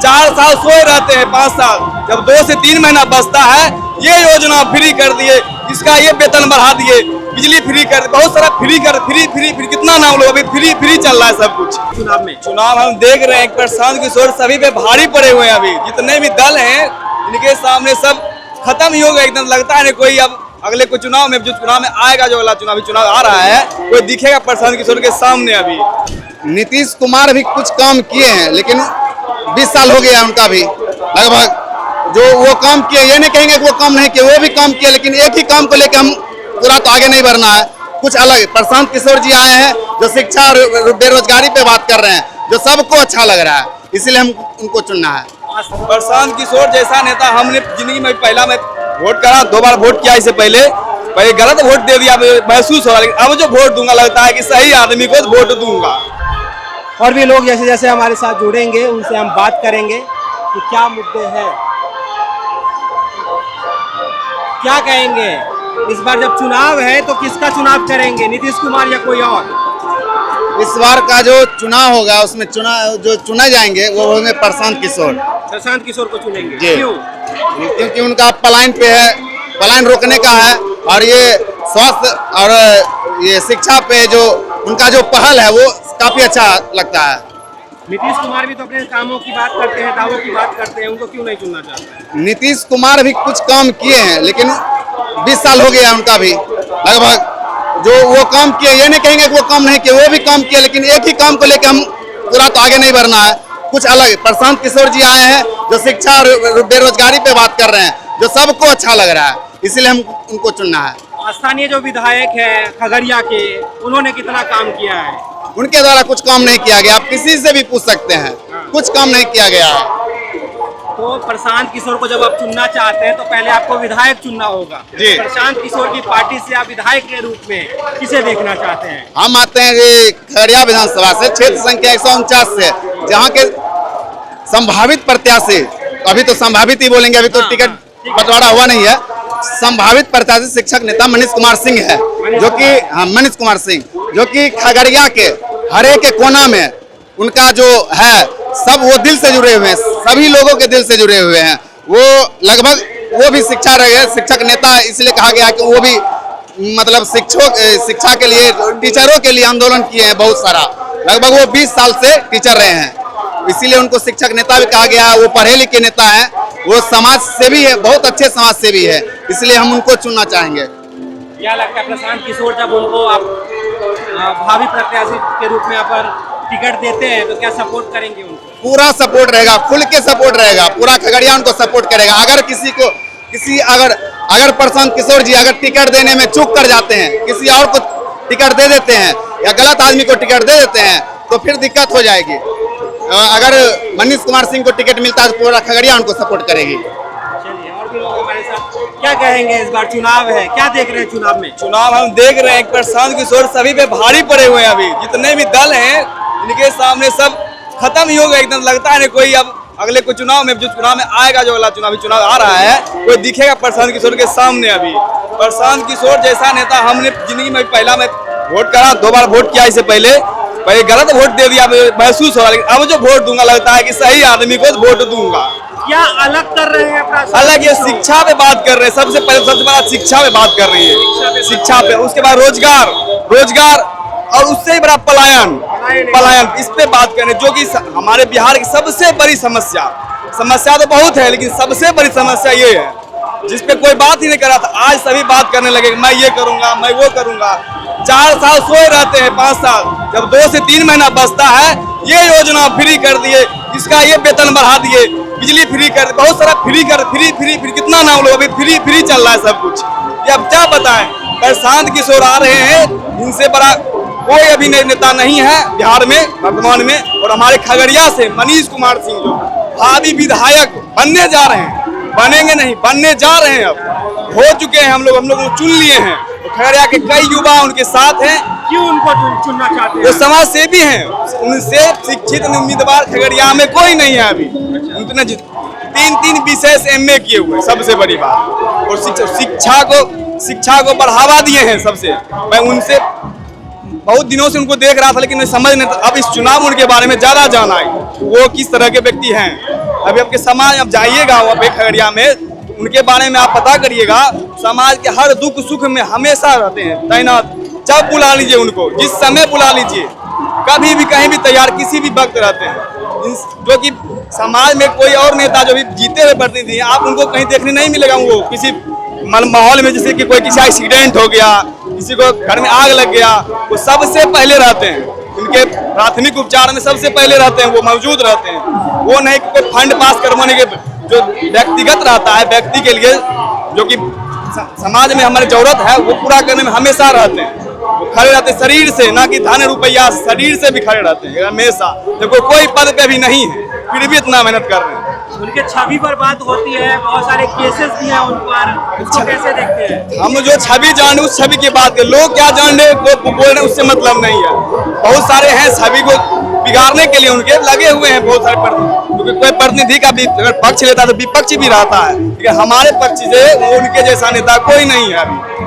4 साल सोए रहते हैं, 5 साल, जब 2 से 3 महीना बचता है ये योजना फ्री कर दिए, इसका ये वेतन बढ़ा दिए, बिजली फ्री कर, बहुत सारा फ्री कितना नाम लो, अभी फ्री चल रहा है सब कुछ। चुनाव हम देख रहे हैं, प्रशांत किशोर सभी पे भारी पड़े हुए हैं। अभी जितने भी दल हैं इनके सामने सब खत्म ही हो गया, एकदम लगता है कोई अब अगले को चुनाव में, जो चुनाव में आएगा, जो अगला चुनाव आ रहा है, कोई दिखेगा प्रशांत किशोर के सामने। अभी नीतीश कुमार भी कुछ काम किए हैं, लेकिन 20 साल हो गया उनका भी लगभग, जो वो काम किए, ये नहीं कहेंगे कि वो काम नहीं किए, वो भी काम किए, लेकिन एक ही काम को लेकर हम पूरा तो आगे नहीं बढ़ना है, कुछ अलग। प्रशांत किशोर जी आए हैं जो शिक्षा और बेरोजगारी पे बात कर रहे हैं, जो सबको अच्छा लग रहा है, इसलिए हम उनको चुनना है। प्रशांत किशोर जैसा नेता हमने जिंदगी में पहला मैं वोट करा, 2 बार वोट किया इससे पहले गलत वोट दे दिया, महसूस हो रहा, लेकिन अब जो वोट दूंगा लगता है कि सही आदमी को वोट दूंगा। और भी लोग जैसे जैसे हमारे साथ जुड़ेंगे उनसे हम बात करेंगे कि क्या मुद्दे हैं, क्या कहेंगे। इस बार जब चुनाव है तो किसका चुनाव करेंगे, नीतीश कुमार या कोई और? इस बार का जो चुनाव होगा उसमें चुना जाएंगे वो होंगे प्रशांत किशोर को चुनेंगे। क्यों? क्योंकि उनका पलायन पे है, पलायन रोकने का है, और ये स्वास्थ्य और ये शिक्षा पे जो उनका जो पहल है वो काफी अच्छा लगता है। नीतीश कुमार भी तो अपने कामों की बात करते हैं, दावों की बात करते हैं, उनको क्यों नहीं चुनना चाहते? नीतीश कुमार भी कुछ काम किए हैं, लेकिन 20 साल हो गया उनका भी लगभग, जो वो काम किए, ये नहीं कहेंगे कि वो काम नहीं किए, वो भी काम किए, लेकिन एक ही काम को लेकर हम पूरा तो आगे नहीं बढ़ना है, कुछ अलग। प्रशांत किशोर जी आए हैं जो शिक्षा और बेरोजगारी पे बात कर रहे हैं, जो सबको अच्छा लग रहा है, इसलिए हम उनको चुनना है। स्थानीय जो विधायक है खगड़िया के, उन्होंने कितना काम किया है? उनके द्वारा कुछ काम नहीं किया गया, आप किसी से भी पूछ सकते हैं, कुछ काम नहीं किया गया है। तो प्रशांत किशोर को जब आप चुनना चाहते हैं तो पहले आपको विधायक चुनना होगा। प्रशांत किशोर की पार्टी से आप विधायक के रूप में किसे देखना चाहते हैं? हम आते हैं खगड़िया विधानसभा से, क्षेत्र संख्या 149 से, जहाँ के संभावित प्रत्याशी, अभी तो संभावित ही बोलेंगे, अभी तो टिकट बंटवारा हुआ नहीं है, संभावित प्रत्याशी शिक्षक नेता मनीष कुमार सिंह है, जो कि मनीष कुमार सिंह जो कि खगड़िया के हर एक कोना में उनका जो है सब वो दिल से जुड़े हुए हैं, सभी लोगों के दिल से जुड़े हुए हैं। वो लगभग वो भी शिक्षक नेता, इसलिए कहा गया कि वो भी मतलब शिक्षा के लिए, टीचरों के लिए आंदोलन किए हैं बहुत सारा, लगभग वो 20 साल से टीचर रहे हैं, इसीलिए उनको शिक्षक नेता भी कहा गया है। वो पढ़े लिखे नेता है, वो समाज सेवी है, बहुत अच्छे समाज सेवी है, इसलिए हम उनको चुनना चाहेंगे। क्या लगता है प्रशांत किशोर जब उनको आप भावी प्रत्याशी के रूप में यहाँ पर टिकट देते हैं तो क्या सपोर्ट करेंगे उनको? पूरा सपोर्ट रहेगा, खुल के सपोर्ट रहेगा, पूरा खगड़िया उनको सपोर्ट करेगा। अगर प्रशांत किशोर जी अगर टिकट देने में चूक कर जाते हैं, किसी और को टिकट दे देते हैं या गलत आदमी को टिकट दे देते हैं तो फिर दिक्कत हो जाएगी। अगर मनीष कुमार सिंह को टिकट मिलता है तो पूरा खगड़िया उनको सपोर्ट करेगी। और भी लोग हमारे साथ क्या कहेंगे, इस बार चुनाव है, क्या देख रहे हैं चुनाव में? चुनाव हम देख रहे हैं, प्रशांत किशोर सभी पे भारी पड़े हुए हैं। अभी जितने भी दल हैं इनके सामने सब खत्म ही हो गया, एकदम लगता है कोई अब अगले को चुनाव में, जो चुनाव में आएगा, जो अगला चुनाव आ रहा है, कोई दिखेगा प्रशांत किशोर के सामने। अभी प्रशांत किशोर जैसा नेता हमने जिंदगी में पहला मैं वोट करा, 2 बार वोट किया इससे पहले गलत वोट दे दिया, महसूस हो रहा, लेकिन अब जो वोट दूंगा लगता है कि सही आदमी को वोट दूंगा। क्या अलग कर रहे हैं अपना? अलग ये शिक्षा पे बात कर रहे हैं, सबसे बड़ा शिक्षा पे बात कर रही है, शिक्षा पे, उसके बाद रोजगार और उससे ही बड़ा पलायन, इस पे बात कर रहे हैं, जो कि हमारे बिहार की सबसे बड़ी समस्या तो बहुत है, लेकिन सबसे बड़ी समस्या ये है जिस पे कोई बात ही नहीं कर रहा था, आज सभी बात करने लगे, मैं ये करूंगा, मैं वो करूंगा। 4 साल सोए रहते हैं, 5 साल, जब 2 से 3 महीना बचता है ये योजना फ्री कर दिए, इसका ये वेतन बढ़ा दिए, बिजली फ्री कर, बहुत सारा फ्री कितना नाम लो, अभी फ्री चल रहा है सब कुछ। ये अब क्या बताएं, प्रशांत किशोर आ रहे हैं, इनसे बड़ा कोई अभी नेता नहीं है बिहार में वर्तमान में। और हमारे खगड़िया से मनीष कुमार सिंह जो भावी विधायक बनने जा रहे हैं, बनेंगे नहीं, बनने जा रहे हैं, अब हो चुके हैं, हम लोग चुन लिए हैं, तो खगड़िया के कई युवा उनके साथ हैं। क्यों उनको चुनना चाहते हैं? वो समाज सेवी हैं, उनसे शिक्षित उम्मीदवार खगड़िया में कोई नहीं है अभी। उनने 3 विशेष MA किए हुए, सबसे बड़ी बात, और शिक्षा को बढ़ावा दिए हैं सबसे। मैं उनसे बहुत दिनों से उनको देख रहा था, लेकिन मैं समझ नहीं, अब इस चुनाव उनके बारे में ज्यादा जाना है, वो किस तरह के व्यक्ति हैं अभी आपके समाज अब जाइएगा वहाँ पे खगड़िया में, उनके बारे में आप पता करिएगा। समाज के हर दुख सुख में हमेशा रहते हैं तैनात। जब बुला लीजिए उनको, जिस समय बुला लीजिए, कभी भी कहीं भी तैयार, किसी भी वक्त रहते हैं। जो कि समाज में कोई और नेता जो भी जीते हुए प्रतिनिधि हैं, आप उनको कहीं देखने नहीं मिलेगा। वो किसी माहौल में जैसे कि कोई किसी एक्सीडेंट हो गया, किसी को घर में आग लग गया, वो सबसे पहले रहते हैं। उनके प्राथमिक उपचार में सबसे पहले रहते हैं, वो मौजूद रहते हैं। वो नहीं कि कोई फंड पास करवाने के जो व्यक्तिगत रहता है, व्यक्ति के लिए जो कि समाज में हमारी जरूरत है वो पूरा करने में हमेशा रहते हैं। वो खड़े रहते हैं शरीर से, ना कि धन रुपया, शरीर से भी खड़े रहते हैं हमेशा। देखो कोई पद पे भी नहीं है, फिर भी इतना मेहनत कर रहे हैं। उनके छवि पर बात होती है, बहुत सारे केसेस भी हैं उन पर, उसको कैसे देखते हैं? हम जो छवि जाने उस छवि की बात करें, लोग क्या जान रहे वो बोल रहे उससे मतलब नहीं है। बहुत सारे हैं छवि को बिगाड़ने के लिए उनके लगे हुए हैं बहुत सारे प्रतिनिधि, क्योंकि कोई प्रतिनिधि का भी अगर पक्ष लेता है तो विपक्ष भी रहता है, लेकिन हमारे पक्ष से उनके जैसा नेता कोई नहीं है अभी।